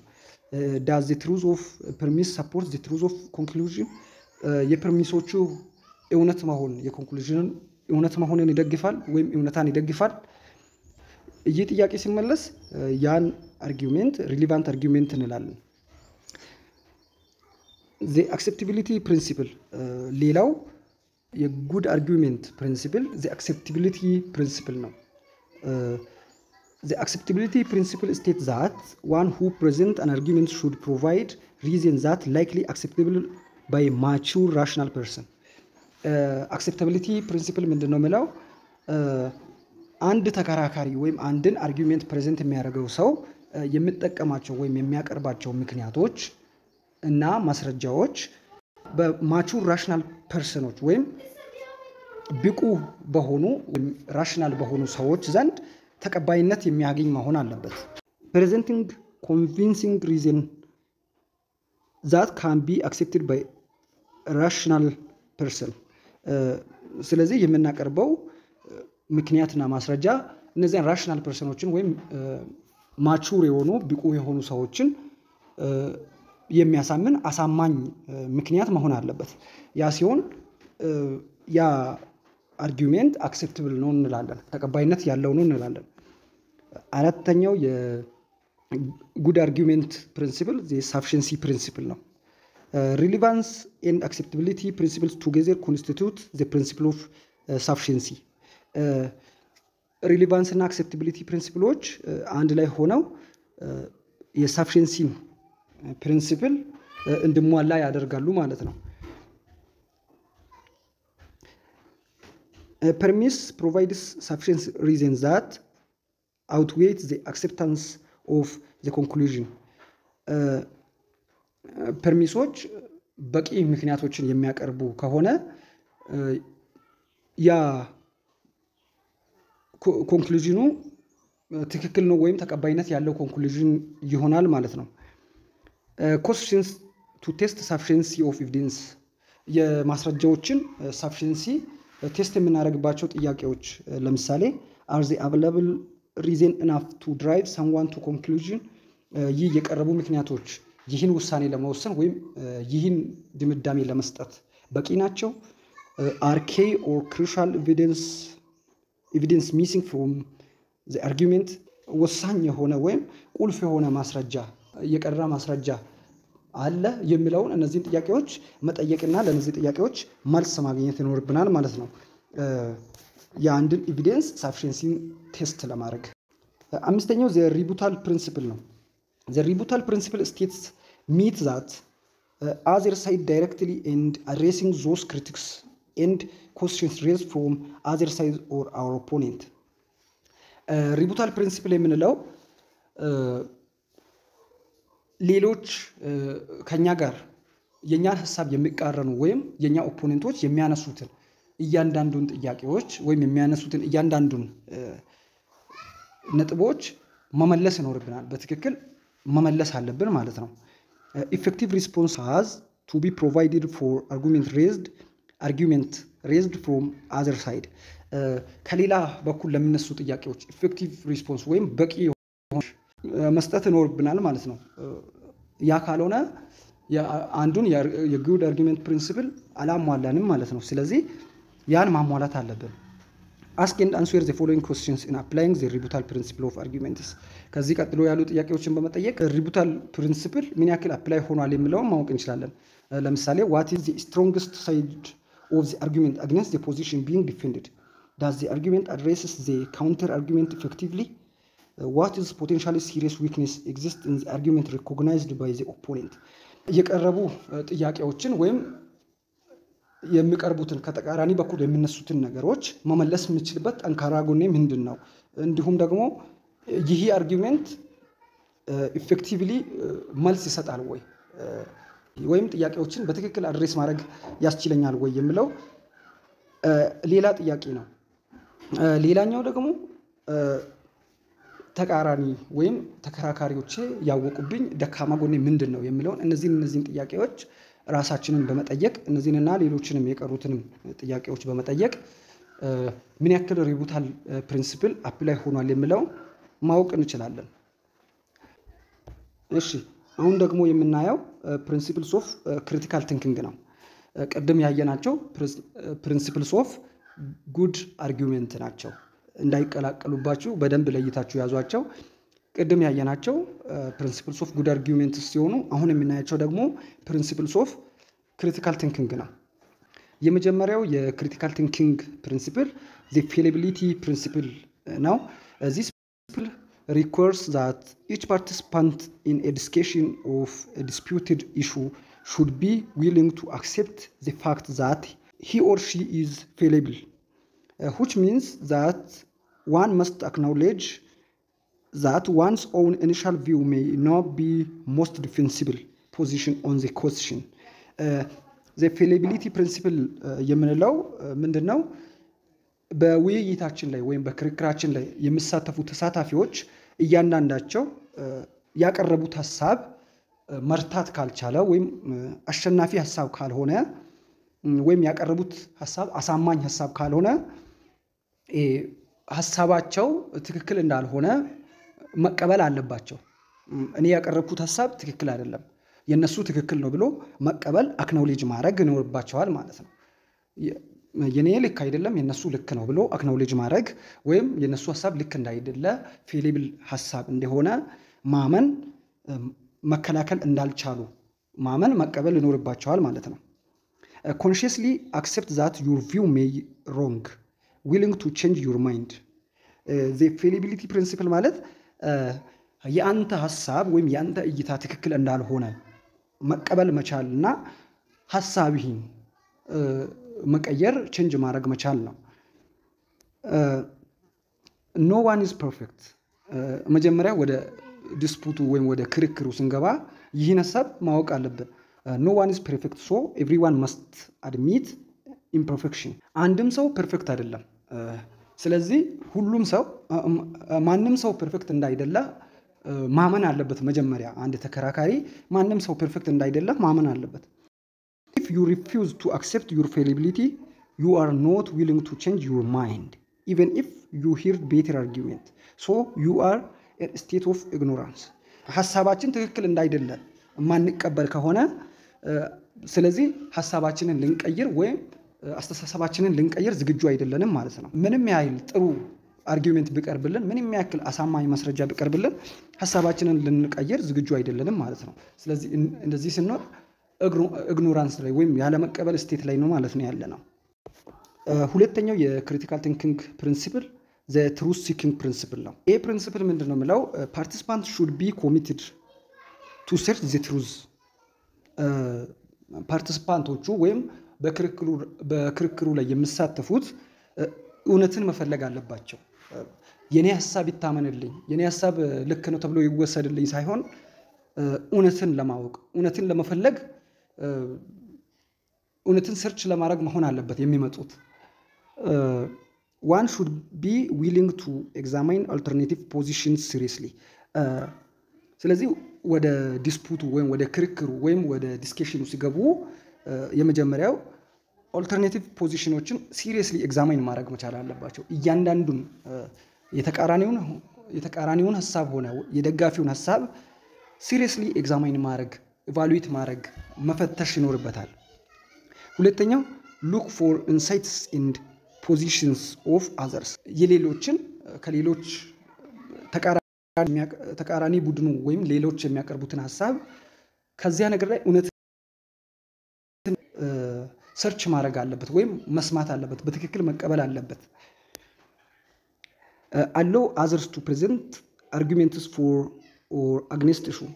[SPEAKER 1] does the truth of premise support the truth of conclusion? የፐርሚሶቹ እውነት መሆን የኮንክሉዥንን እውነት መሆንን ይደግፋል ወይም እውነታን ይደግፋል? ይህ ጥያቄ ሲመለስ ያን አርጊውሜንት ሪሊቫንት አርጊውሜንት እንላለን። the acceptability principle ሌላው የጉድ አርጊውሜንት ፕሪንሲፕል the acceptability principle ነው። the acceptability principle states that one who presents an argument should provide reasons that likely acceptable by a mature rational person. acceptability principle ምንድነው የሚለው? አንድ ተከራካሪ ወይም አንድን አርጊውሜንት ፕሬዘንት የሚያደርገው ሰው የሚጠቀማቸው ወይም የሚያቀርባቸው ምክንያቶች እና ማስረጃዎች በማቹር ራሽናል ፐርሰኖች ወይም ብቁ በሆኑ ራሽናል በሆኑ ሰዎች ዘንድ ተቀባይነት የሚያገኝ መሆን አለበት። presenting convincing reason that can be accepted by rational person። ስለዚህ የምናቀርበው ምክንያትና ማስረጃ እነዚያን ራሽናል ፐርሰኖችን ወይም ማቹር የሆኑ ብቁ የሆኑ ሰዎችን የሚያሳምን አሳማኝ ምክንያት መሆን አለበት። ያ ሲሆን ያ አርጊውሜንት አክሴፕተብል ነው እንላለን፣ ተቀባይነት ያለው ነው እንላለን። አራተኛው የጉድ አርጊውሜንት ፕሪንሲፕል የሳፊሽንሲ ፕሪንሲፕል ነው። ሪሊቫንስ ኤንድ አክሴፕታቢሊቲ ፕሪንሲፕልስ ቱጌዘር ኮንስቲቱት ዘ ፕሪንሲፕል ኦፍ ሳፊሽንሲ። ሪሊቫንስ እና አክሴፕታቢሊቲ ፕሪንሲፕሎች አንድ ላይ ሆነው የሳፊሽንሲን ፕሪንሲፕል እንዲሟላ ያደርጋሉ ማለት ነው። ፐርሚስ ፕሮቫይድስ ሳፊሽንት ሪዝን ዛት outweighs the acceptance of the conclusion። ፐርሚሶች በቂ ምክንያቶችን የሚያቀርቡ ከሆነ ያ ኮንክሉዥኑ ትክክል ነው ወይም ተቀባይነት ያለው ኮንክሉዥን ይሆናል ማለት ነው። questions to test sufficiency of evidence የማስረጃዎችን sufficiency ቴስት የምናደርግባቸው ጥያቄዎች ለምሳሌ are the available reason enough to drive someone to conclusion ይህ የቀረቡ ምክንያቶች ይህን ውሳኔ ለመወሰን ወይም ይህን ድምዳሜ ለመስጠት በቂ ናቸው። are key or crucial evidence missing from the argument ወሳኝ የሆነ ወይም ቁልፍ የሆነ ማስረጃ የቀረበ ማስረጃ አለ የሚለውን እነዚህን ጥያቄዎች መጠየቅና ለነዚህ ጥያቄዎች መልስ ማግኘት ይኖርብናል ማለት ነው። የአንድን ኤቪደንስ ሳፊሽንሲ ቴስት ለማድረግ አምስተኛው ዘ ሪቡታል ፕሪንሲፕል ነው። ዘ ሪቡታል ፕሪንሲፕል ስቴትስ meet that other side directly and addressing those critics and questions raised from other side or our opponent። ሪቡታል ፕሪንሲፕል የምንለው ሌሎች ከኛ ጋር የኛን ሐሳብ የሚቃረኑ ወይም የኛ ኦፖኔንቶች የሚያነሱትን እያንዳንዱን ጥያቄዎች ወይም የሚያነሱትን እያንዳንዱን ነጥቦች መመለስ ይኖርብናል። በትክክል መመለስ አለብን ማለት ነው። effective response has to be provided for argument raised from other side። ከሌላ በኩል ለሚነሱ ጥያቄዎች effective response ወይም በቂ መስጠት ይኖርብናል ማለት ነው። ያ ካልሆነ አንዱን የጉድ አርጊውሜንት ፕሪንሲፕል አላሟላንም ማለት ነው። ስለዚህ ያን ማሟላት አለብን። ask and answer the following questions in applying the rebuttal principle of arguments። ከዚህ ቀጥሎ ያሉ ጥያቄዎችን በመጠየቅ ሪቡታል ፕሪንሲፕል ምን ያክል አፕላይ ሆኗል የሚለውን ማወቅ እንችላለን። ለምሳሌ what is the strongest side of the argument against the position being defended? Does the argument addresses the counter argument effectively? What is potentially serious weakness exists in the argument recognized by the opponent? የቀረቡ ጥያቄዎችን ወይም የሚቀርቡትን ከተቃራኒ በኩል የሚነሱትን ነገሮች መመለስ የምንችልበት ጠንካራ ጎኔ ምንድነው? እንዲሁም ደግሞ ይህ አርጊውሜንት ኢፌክቲቭሊ መልስ ይሰጣል ወይ ወይም ጥያቄዎችን በትክክል አድሬስ ማድረግ ያስችለኛል ወይ የሚለው ሌላ ጥያቄ ነው። ሌላኛው ደግሞ ተቃራኒ ወይም ተከራካሪዎች ያወቁብኝ ደካማ ጎኔ ምንድነው የሚለውን እነዚህን ጥያቄዎች ራሳችንን በመጠየቅ እነዚህንና ሌሎችንም የቀሩትንም ጥያቄዎች በመጠየቅ ምን ያክል ሪቡታል ፕሪንሲፕል አፕላይ ሆኗል የሚለው ማወቅ እንችላለን። እሺ አሁን ደግሞ የምናየው ፕሪንሲፕልስ ኦፍ ክሪቲካል ቲንኪንግ ነው። ቀደም ያየናቸው ፕሪንሲፕልስ ኦፍ ጉድ አርጊውሜንት ናቸው። እንዳይቀላቀሉባችሁ በደንብ ለይታችሁ ያዟቸው። ቀደም ያየናቸው ፕሪንሲፕልስ ኦፍ ጉድ አርጊውሜንት ሲሆኑ አሁን የምናያቸው ደግሞ ፕሪንሲፕልስ ኦፍ ክሪቲካል ቲንኪንግ ነው። የመጀመሪያው የክሪቲካል ቲንኪንግ ፕሪንሲፕል the fallibility principle ነው። this principle requires that each participant in a discussion of a disputed issue should be willing to accept the fact that he or she is fallible, which means that one must acknowledge that one's own initial view may not be most defensible position on the question. The fallibility principle የምንለው ምንድነው? በውይይታችን ላይ ወይም በክርክራችን ላይ የሚሳተፉ ተሳታፊዎች እያንዳንዳቸው ያቀረቡት ሐሳብ መርታት ካልቻለ ወይም አሸናፊ ሐሳብ ካልሆነ ወይም ያቀረቡት ሐሳብ አሳማኝ ሐሳብ ካልሆነ ሐሳባቸው ትክክል እንዳልሆነ መቀበል አለባቸው። እኔ ያቀረብኩት ሐሳብ ትክክል አይደለም የነሱ ትክክል ነው ብሎ መቀበል አክኖሌጅ ማድረግ ይኖርባቸዋል ማለት ነው። የኔ ልክ አይደለም የነሱ ልክ ነው ብሎ አክኖሌጅ ማድረግ ወይም የነሱ ሐሳብ ልክ እንዳይደለ ፌሌብል ሐሳብ እንደሆነ ማመን መከላከል እንዳልቻሉ ማመን መቀበል ይኖርባቸዋል ማለት ነው። consciously accept that your view may wrong, willing to change your mind. the fallibility principle ማለት የአንተ ሐሳብ ወይም የአንተ እይታ ትክክል እንዳልሆነ መቀበል መቻልና ሐሳብህን መቀየር ቼንጅ ማድረግ መቻል ነው። no one is perfect። መጀመሪያ ወደ ዲስፑቱ ወይም ወደ ክርክሩ ስንገባ ይህን ሐሳብ ማወቅ አለብን። no one is perfect, so everyone must admit imperfection። አንድም ሰው ፐርፌክት አይደለም። ስለዚህ ሁሉም ሰው ማንንም ሰው ፐርፌክት እንዳይደለ ማመን አለበት። መጀመሪያ አንድ ተከራካሪ ማንንም ሰው ፐርፌክት እንዳይደለ ማመን አለበት። if you refuse to accept your fallibility, you are not willing to change your mind even if you hear better argument, so you are in a state of ignorance። ሐሳባችን ትክክል እንዳይደለ ማንቀበል ከሆነ ስለዚህ ሐሳባችንን ልንቀይር ወይም አስተሳሰባችንን ልንቀይር ዝግጁ አይደለንም ማለት ነው። ምንም ያህል ጥሩ አርጊውመንት ቢቀርብልን ምንም ያክል አሳማኝ ማስረጃ ቢቀርብልን ሐሳባችንን ልንቀይር ዝግጁ አይደለንም ማለት ነው። ስለዚህ እንደዚህ ስንኖር ኢግኖራንስ ላይ ወይም ያለ መቀበል ስቴት ላይ ነው ማለት ነው ያለነው። ሁለተኛው የክሪቲካል ቲንኪንግ ፕሪንሲፕል the truth seeking principle ነው። ይሄ ፕሪንሲፕል ምንድነው የሚለው participants should be committed to search the truth። ፓርቲሲፓንቶቹ ወይም በክርክሩ ላይ የሚሳተፉት እውነትን መፈለግ አለባቸው። የኔ ሐሳብ ይታመንልኝ የኔ ሐሳብ ልክ ነው ተብሎ ይወሰድልኝ ሳይሆን እውነትን ለማወቅ እውነትን ለመፈለግ እውነትን ሰርች ለማድረግ መሆን አለበት የሚመጡት። one should be willing to examine alternative positions seriously። ስለዚህ ወደ ዲስፑቱ ወይም ወደ ክርክሩ ወይም ወደ ዲስከሽኑ ሲገቡ የመጀመሪያው ኦልተርኔቲቭ ፖዚሽኖችን ሲሪየስሊ ኤግዛማይን ማድረግ መቻል አለባቸው። እያንዳንዱን የተቃራኒውን ሐሳብ ሆነ የደጋፊውን ሐሳብ ሲሪየስሊ ኤግዛማይን ማድረግ ኢቫሉዌት ማድረግ መፈተሽ ይኖርበታል። ሁለተኛው look for insights and positions of others። የሌሎችን ከሌሎች ተቃራኒ ቡድኑ ወይም ሌሎች የሚያቀርቡትን ሐሳብ ከዚያ ነገር ላይ እውነት ሰርች ማድረግ አለበት ወይም መስማት አለበት በትክክል መቀበል አለበት። allow others to present arguments for or against issue።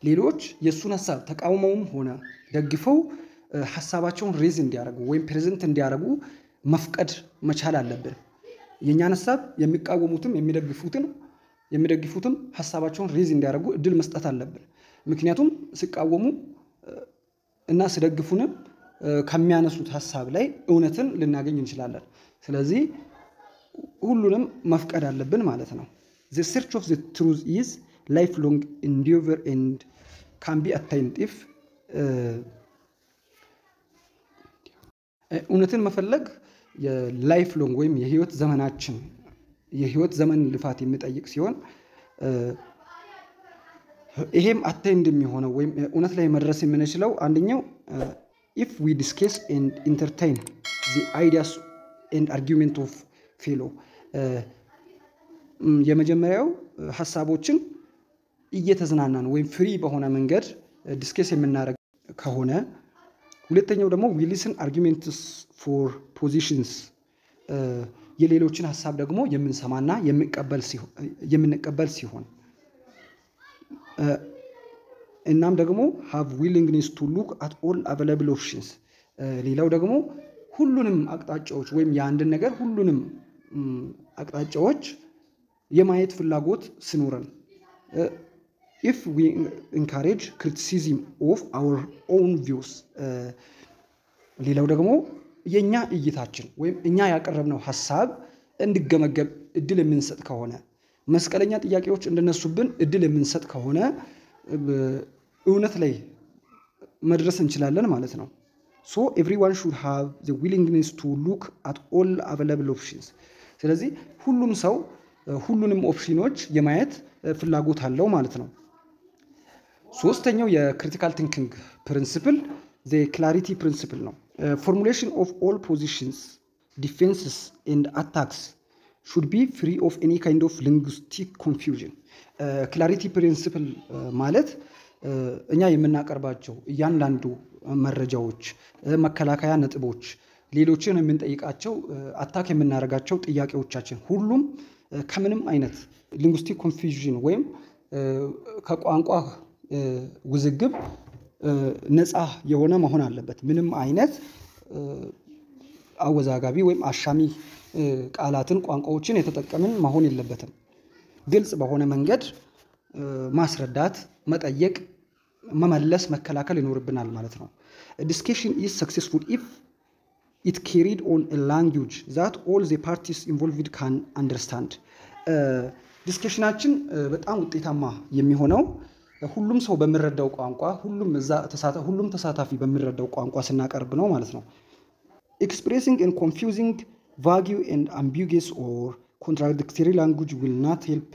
[SPEAKER 1] ሌሎች የሱን ሐሳብ ተቃውመውም ሆነ ደግፈው ሐሳባቸውን ሬዝ እንዲያደርጉ ወይም ፕሬዘንት እንዲያደርጉ መፍቀድ መቻል አለብን። የኛን ሐሳብ የሚቃወሙትም የሚደግፉትም ሐሳባቸውን ሬዝ እንዲያደርጉ እድል መስጠት አለብን። ምክንያቱም ሲቃወሙ እና ሲደግፉንም ከሚያነሱት ሐሳብ ላይ እውነትን ልናገኝ እንችላለን። ስለዚህ ሁሉንም መፍቀድ አለብን ማለት ነው። the search of the truth is lifelong endeavor and can be attained if እውነትን መፈለግ የላይፍ ሎንግ ወይም የህይወት ዘመን ልፋት የሚጠይቅ ሲሆን ይሄም አቴንድ የሚሆነው ወይም እውነት ላይ መድረስ የምንችለው አንደኛው if we discuss and entertain the ideas and argument of fellow። የመጀመሪያው ሐሳቦችን እየተዝናናን ወይም ፍሪ በሆነ መንገድ ዲስከስ የምናደርግ ከሆነ ሁለተኛው ደግሞ we listen arguments for positions። የሌሎችን ሐሳብ ደግሞ የምንሰማና የምንቀበል ሲሆን እናም ደግሞ have willingness to look at all available options። ሌላው ደግሞ ሁሉንም አቅጣጫዎች ወይም የአንድን ነገር ሁሉንም አቅጣጫዎች የማየት ፍላጎት ሲኖረን if we encourage criticism of our own views። ሌላው ደግሞ የኛ እይታችን ወይም እኛ ያቀረብነው ሐሳብ እንዲገመገም እድል የምንሰጥ ከሆነ መስቀለኛ ጥያቄዎች እንደነሱብን እድል የምንሰጥ ከሆነ እውነት ላይ መድረስ እንችላለን ማለት ነው። so everyone should have the willingness to look at all available options። ስለዚህ ሁሉም ሰው ሁሉንም ኦፕሽኖች የማየት ፍላጎት አለው ማለት ነው። ሶስተኛው የክሪቲካል ቲንኪንግ ፕሪንሲፕል the clarity principle ነው። Formulation of all positions, defenses, and attacks should be free of any kind of linguistic confusion. Clarity principle ማለት እኛ የምናቀርባቸው እያንዳንዱ መረጃዎች፣ መከላከያ ነጥቦች፣ ሌሎችን የምንጠይቃቸው አታክ የምናደርጋቸው ጥያቄዎቻችን ሁሉም ከምንም አይነት linguistic confusion ወይም ከቋንቋ ውዝግብ ነፃ የሆነ መሆን አለበት። ምንም አይነት አወዛጋቢ ወይም አሻሚ ቃላትን ቋንቋዎችን የተጠቀምን መሆን የለበትም። ግልጽ በሆነ መንገድ ማስረዳት፣ መጠየቅ፣ መመለስ፣ መከላከል ይኖርብናል ማለት ነው። Discussion is successful if it carried on a language that all the parties involved can understand. ዲስከሽናችን በጣም ውጤታማ የሚሆነው ሁሉም ሰው በሚረዳው ቋንቋ ሁሉም ተሳታፊ በሚረዳው ቋንቋ ስናቀርብ ነው ማለት ነው። Expressing in confusing, vague and ambiguous or contradictory language will not help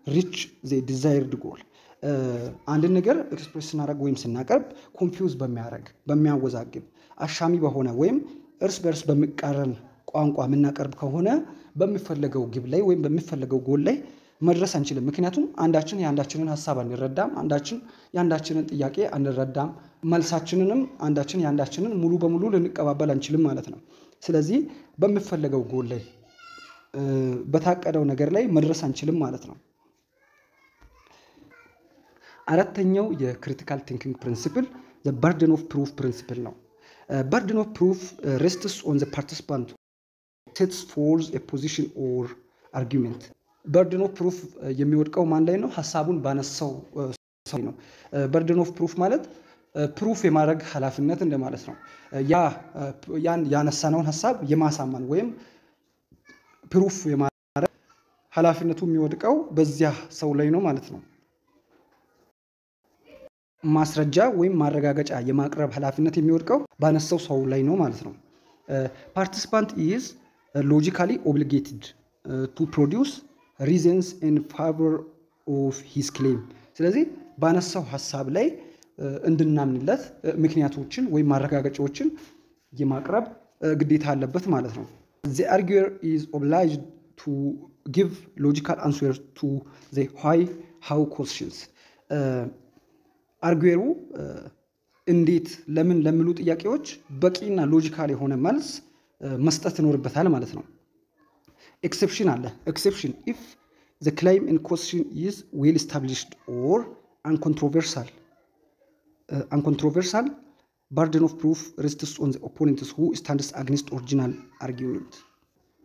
[SPEAKER 1] reach the desired goal. አንድ ነገር ኤክስፕሬስ ስናደርግ ወይም ስናቀርብ ኮንፊውዝ በሚያወዛግብ አሻሚ በሆነ ወይም እርስ በርስ በሚቃረን ቋንቋ የምናቀርብ ከሆነ በሚፈለገው ግብ ላይ ወይም በሚፈለገው ጎል ላይ መድረስ አንችልም። ምክንያቱም አንዳችን የአንዳችንን ሐሳብ አንረዳም፣ አንዳችን የአንዳችንን ጥያቄ አንረዳም፣ መልሳችንንም አንዳችን የአንዳችንን ሙሉ በሙሉ ልንቀባበል አንችልም ማለት ነው። ስለዚህ በሚፈለገው ጎል ላይ በታቀደው ነገር ላይ መድረስ አንችልም ማለት ነው። አራተኛው የክሪቲካል ቲንኪንግ ፕሪንሲፕል the burden of proof principle ነው። burden of proof rests on the participant sets forth a position or argument. burden of proof የሚወድቀው ማን ላይ ነው? ሐሳቡን ባነሳው ሰው ነው። burden of proof ማለት ፕሩፍ የማድረግ ኃላፊነት እንደማለት ነው። ያን ያነሳነውን ሐሳብ የማሳመን ወይም ፕሩፍ የማድረግ ኃላፊነቱ የሚወድቀው በዚያ ሰው ላይ ነው ማለት ነው። ማስረጃ ወይም ማረጋገጫ የማቅረብ ኃላፊነት የሚወድቀው ባነሳው ሰው ላይ ነው ማለት ነው። participant is logically obligated to produce reasons in favor of his claim. ስለዚህ ባነሳው ሐሳብ ላይ እንድናምንለት ምክንያቶችን ወይም ማረጋገጫዎችን የማቅረብ ግዴታ አለበት ማለት ነው። The arguer is obliged to give logical answers to the why, how questions. አርጉየሩ እንዴት ለምን ለሚሉ ጥያቄዎች በቂና ሎጂካል የሆነ መልስ መስጠት ይኖርበታል ማለት ነው። ኤክሰፕሽን አለ። ኤክሰፕሽን if the claim in question is well established or uncontroversial. Uncontroversial burden of proof rests on the opponent who stands against original argument.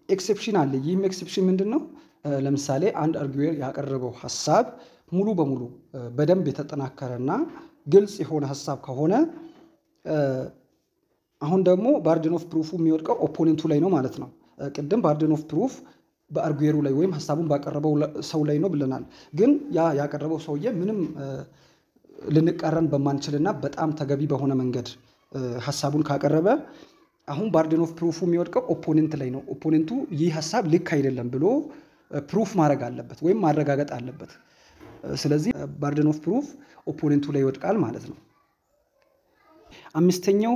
[SPEAKER 1] ኤክሰፕሽን አለ። ይህም ኤክሰፕሽን ምንድነው? ለምሳሌ አንድ አርጉየር ያቀረበው ሐሳብ ሙሉ በሙሉ በደንብ የተጠናከረና ግልጽ የሆነ ሐሳብ ከሆነ አሁን ደግሞ burden of proof የሚወድቀው ኦፖኔንቱ ላይ ነው ማለት ነው። ቅድም burden of proof በአርጉየሩ ላይ ወይም ሐሳቡን ባቀረበው ሰው ላይ ነው ብለናል። ግን ያቀረበው ሰውዬ ምንም ልንቃረን በማንችልና በጣም ተገቢ በሆነ መንገድ ሐሳቡን ካቀረበ አሁን burden of proof የሚወድቀው ኦፖኔንት ላይ ነው። ኦፖኔንቱ ይህ ሐሳብ ልክ አይደለም ብሎ ፕሩፍ ማድረግ አለበት ወይም ማረጋገጥ አለበት። ስለዚህ burden of proof ኦፖኔንቱ ላይ ይወድቃል ማለት ነው። አምስተኛው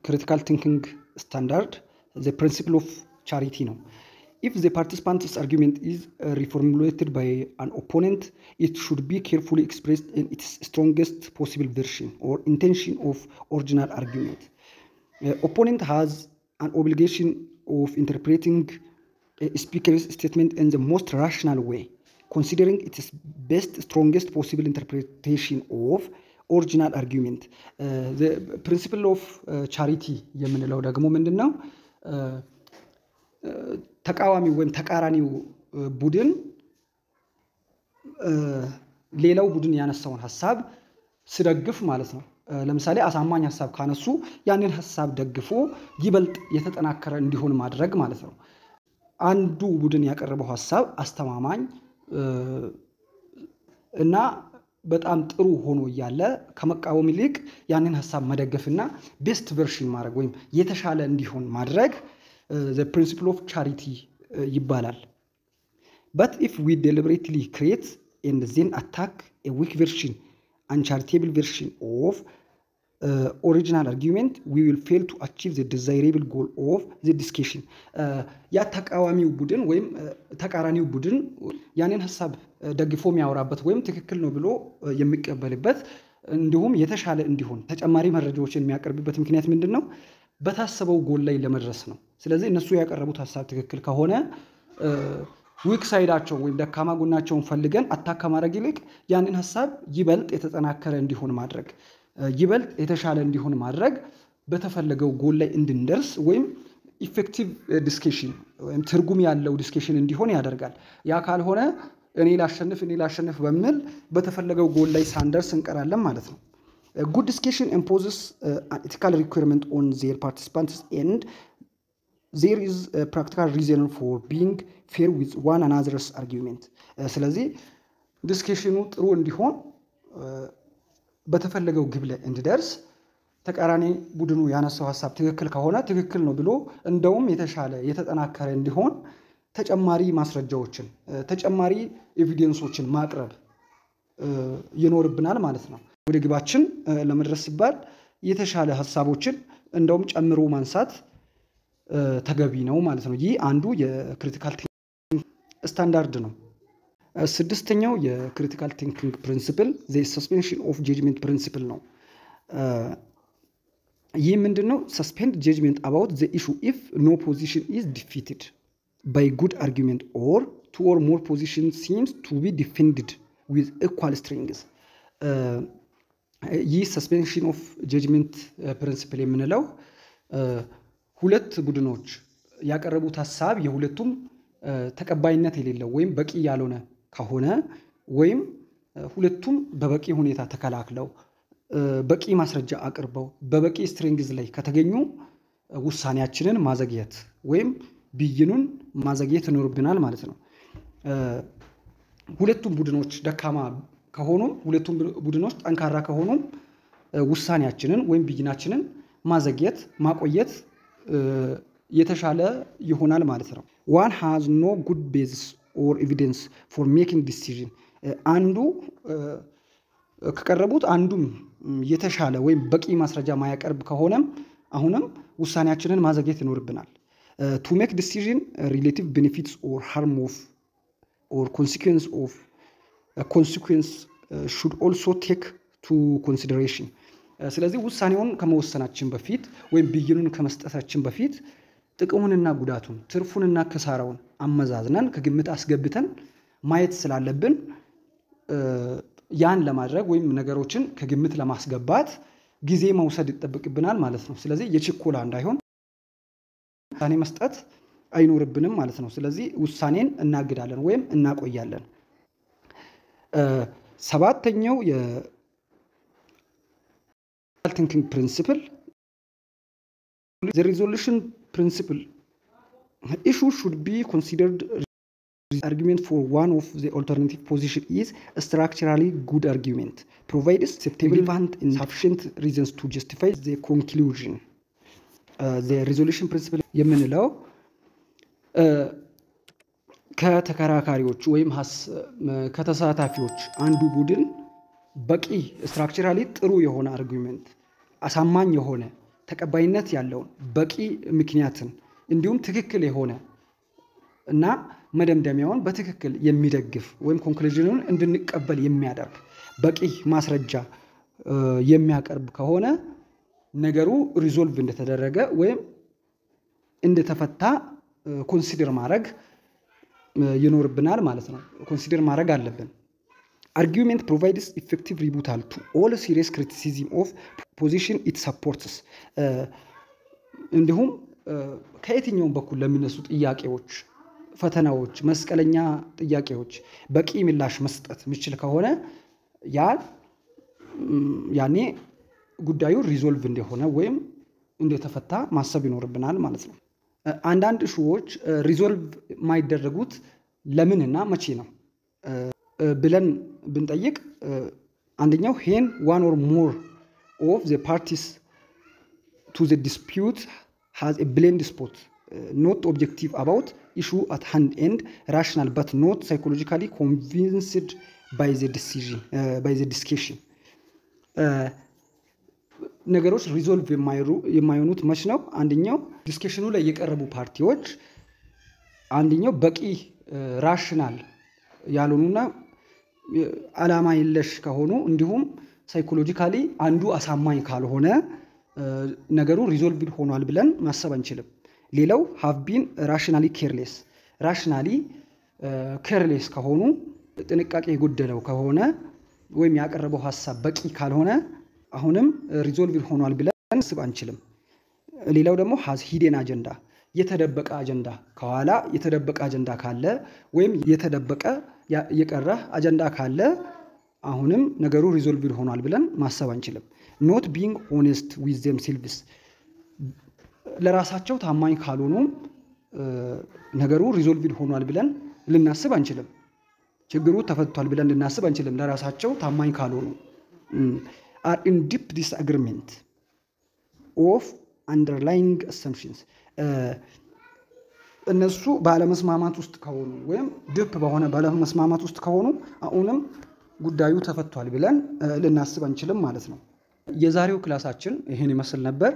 [SPEAKER 1] critical thinking standard the principle of charity ነው። If the participant's argument is reformulated by an opponent, it should be carefully expressed in its strongest possible version or intention of original argument. Opponent has an obligation of interpreting a speaker's statement in the most rational way, considering its best, strongest possible interpretation of original argument. The principle of charity የምንለው ደግሞ ምንድነው? ተቃዋሚው ወይም ተቃራኒው ቡድን ሌላው ቡድን ያነሳውን ሐሳብ ሲደግፍ ማለት ነው። ለምሳሌ አሳማኝ ሐሳብ ካነሱ ያንን ሐሳብ ደግፎ ይበልጥ የተጠናከረ እንዲሆን ማድረግ ማለት ነው። አንዱ ቡድን ያቀረበው ሐሳብ አስተማማኝ እና በጣም ጥሩ ሆኖ ያለ ከመቃወም ይልቅ ያንን ሐሳብ መደገፍና ቤስት ቨርሽን ማድረግ ወይም የተሻለ እንዲሆን ማድረግ the principle of charity ይባላል። But if we deliberately create and then attack a weak version, uncharitable version of original argument, we will fail to achieve the desirable goal of the discussion. ያ ተቃዋሚው ቡድን ወይም ተቃራኒው ቡድን ያንን ሐሳብ ደግፎ የሚያወራበት ወይም ትክክል ነው ብሎ የሚቀበልበት እንዲሁም የተሻለ እንዲሆን ተጨማሪ መረጃዎችን የሚያቀርብበት ምክንያት ምንድነው? በታሰበው ጎል ላይ ለመድረስ ነው። ስለዚህ እነሱ ያቀረቡት ሐሳብ ትክክል ከሆነ ዊክ ሳይዳቸው ወይም ደካማ ጎናቸውን ፈልገን አታካ ማድረግ ይልቅ ያንን ሐሳብ ይበልጥ የተጠናከረ እንዲሆን ማድረግ ይበልጥ የተሻለ እንዲሆን ማድረግ በተፈለገው ጎል ላይ እንድንደርስ ወይም ኢፌክቲቭ ዲስከሽን ወይም ትርጉም ያለው ዲስከሽን እንዲሆን ያደርጋል። ያ ካልሆነ እኔ ላሸንፍ በሚል በተፈለገው ጎል ላይ ሳንደርስ እንቀራለን ማለት ነው። good discussion imposes an ethical requirement on their participants and there is a practical reason for being fair with one another's argument. ስለዚህ ዲስከሽኑ ጥሩ እንዲሆን በተፈለገው ግብ ላይ እንዲደርስ ተቃራኒ ቡድኑ ያነሳው ሐሳብ ትክክል ከሆነ ትክክል ነው ብሎ እንደውም የተሻለ የተጠናከረ እንዲሆን ተጨማሪ ማስረጃዎችን ተጨማሪ ኤቪደንሶችን ማቅረብ ይኖርብናል ማለት ነው። ወደ ግባችን ለመድረስ ሲባል የተሻለ ሐሳቦችን እንደውም ጨምሮ ማንሳት ተገቢ ነው ማለት ነው። ይህ አንዱ የክሪቲካል ቲንኪንግ ስታንዳርድ ነው። ስድስተኛው የክሪቲካል ቲንኪንግ ፕሪንሲፕል the suspension of judgment principle ነው። ይህ ምንድነው? suspend judgment about the issue if no position is defeated by good argument or two or more positions seems to be defended with equal strength. ይህ suspension of judgment principle የምንለው ሁለት ቡድኖች ያቀረቡት ሐሳብ የሁለቱም ተቀባይነት የሌለው ወይም በቂ ያልሆነ ከሆነ ወይም ሁለቱም በበቂ ሁኔታ ተከላክለው በቂ ማስረጃ አቅርበው በበቂ ስትሪንግዝ ላይ ከተገኙ ውሳኔያችንን ማዘግየት ወይም ብይኑን ማዘግየት ይኖርብናል ማለት ነው። ሁለቱም ቡድኖች ደካማ ከሆኑ ሁለቱም ቡድኖች ጠንካራ ከሆኑ ውሳኔያችንን ወይም ብይናችንን ማዘግየት ማቆየት የተሻለ ይሆናል ማለት ነው። one has no good basis or evidence for making decision. አንዱ ከቀረቡት አንዱም የተሻለ ወይም በቂ ማስረጃ ማያቀርብ ከሆነም አሁንም ውሳኔያችንን ማዘግየት ይኖርብናል። to make decision relative benefits or harm of or consequence should also take to consideration. ስለዚህ ውሳኔውን ከመወሰናችን በፊት ወይም ብይኑን ከመስጠታችን በፊት ጥቅሙንና ጉዳቱን ትርፉንና ክሳራውን አመዛዝነን ከግምት አስገብተን ማየት ስላለብን ያን ለማድረግ ወይም ነገሮችን ከግምት ለማስገባት ጊዜ መውሰድ ይጠበቅብናል ማለት ነው። ስለዚህ የችኮላ እንዳይሆን ውሳኔ መስጠት አይኖርብንም ማለት ነው። ስለዚህ ውሳኔን እናግዳለን ወይም እናቆያለን። ሰባተኛው thinking principle, the resolution principle. Issue should be considered argument for one of the alternative position is a structurally good argument provides relevant and sufficient reasons to justify the conclusion. The resolution principle የምንለው ከተከራካሪዎች ወይም ከተሳታፊዎች አንዱ ቡድን በቂ ስትራክቸራሊ ጥሩ የሆነ አርጉመንት አሳማኝ የሆነ ተቀባይነት ያለው በቂ ምክንያትን እንዲሁም ትክክል የሆነ እና መደምደሚያውን በትክክል የሚደግፍ ወይም ኮንክሉዥኑን እንድንቀበል የሚያደርግ በቂ ማስረጃ የሚያቀርብ ከሆነ ነገሩ ሪዞልቭ እንደተደረገ ወይም እንደተፈታ ኮንሲደር ማድረግ ይኖርብናል ማለት ነው። ኮንሲደር ማድረግ አለብን። Argument provides effective rebuttal to all serious criticism of position it supports. እንዲሁም ከየትኛውም በኩል ለሚነሱ ጥያቄዎች ፈተናዎች መስቀለኛ ጥያቄዎች በቂ ምላሽ መስጠት የሚችል ከሆነ ያኔ ጉዳዩ ሪዞልቭ እንደሆነ ወይም እንደተፈታ ማሰብ ይኖርብናል ማለት ነው። አንዳንድ ኢሹዎች ሪዞልቭ ማይደረጉት ለምንና መቼ ነው ብለን ብንጠይቅ አንደኛው when one or more of the parties to the dispute has a blind spot, not objective about issue at hand and rational but not psychologically convinced by the decision by the discussion. ነገሮች ሪዞልቭ የማይሆኑት መች ነው? አንደኛው ዲስከሽኑ ላይ የቀረቡ ፓርቲዎች አንደኛው በቂ ራሽናል ያልሆኑና ዓላማ የለሽ ከሆኑ እንዲሁም ሳይኮሎጂካሊ አንዱ አሳማኝ ካልሆነ ነገሩ ሪዞልቭድ ሆኗል ብለን ማሰብ አንችልም። ሌላው have been rationally careless ራሽናሊ ኬርሌስ ከሆኑ ጥንቃቄ የጎደለው ከሆነ ወይም ያቀረበው ሐሳብ በቂ ካልሆነ አሁንም ሪዞልቭድ ሆኗል ብለን ማሰብ አንችልም። ሌላው ደግሞ has hidden agenda የተደበቀ አጀንዳ ከኋላ የተደበቀ አጀንዳ ካለ ወይም የተደበቀ የቀረ አጀንዳ ካለ አሁንም ነገሩ ሪዞልቭድ ሆኗል ብለን ማሰብ አንችልም። not being honest with themselves ለራሳቸው ታማኝ ካልሆኑ ነገሩ ሪዞልቭድ ሆኗል ብለን ልናስብ አንችልም። ችግሩ ተፈቷል ብለን ልናስብ አንችልም ለራሳቸው ታማኝ ካልሆኑ። are in deep disagreement of underlying assumptions እነሱ ባለመስማማት ውስጥ ከሆኑ ወይም ዲፕ በሆነ ባለመስማማት ውስጥ ከሆኑ አሁንም ጉዳዩ ተፈቷል ብለን ልናስብ አንችልም ማለት ነው። የዛሬው ክላሳችን ይሄን ይመስል ነበር።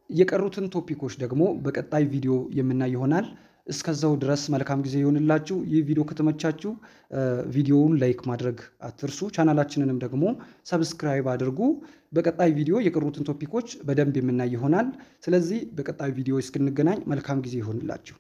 [SPEAKER 1] የቀሩትን ቶፒኮች ደግሞ በቀጣይ ቪዲዮ የምናይ ይሆናል። እስከዛው ድረስ መልካም ጊዜ ይሁንላችሁ። ይህ ቪዲዮ ከተመቻችሁ ቪዲዮውን ላይክ ማድረግ አትርሱ። ቻናላችንንም ደግሞ ሰብስክራይብ አድርጉ። በቀጣይ ቪዲዮ የቀሩትን ቶፒኮች በደንብ የምናይ ይሆናል። ስለዚህ በቀጣይ ቪዲዮ እስክንገናኝ መልካም ጊዜ ይሁንላችሁ።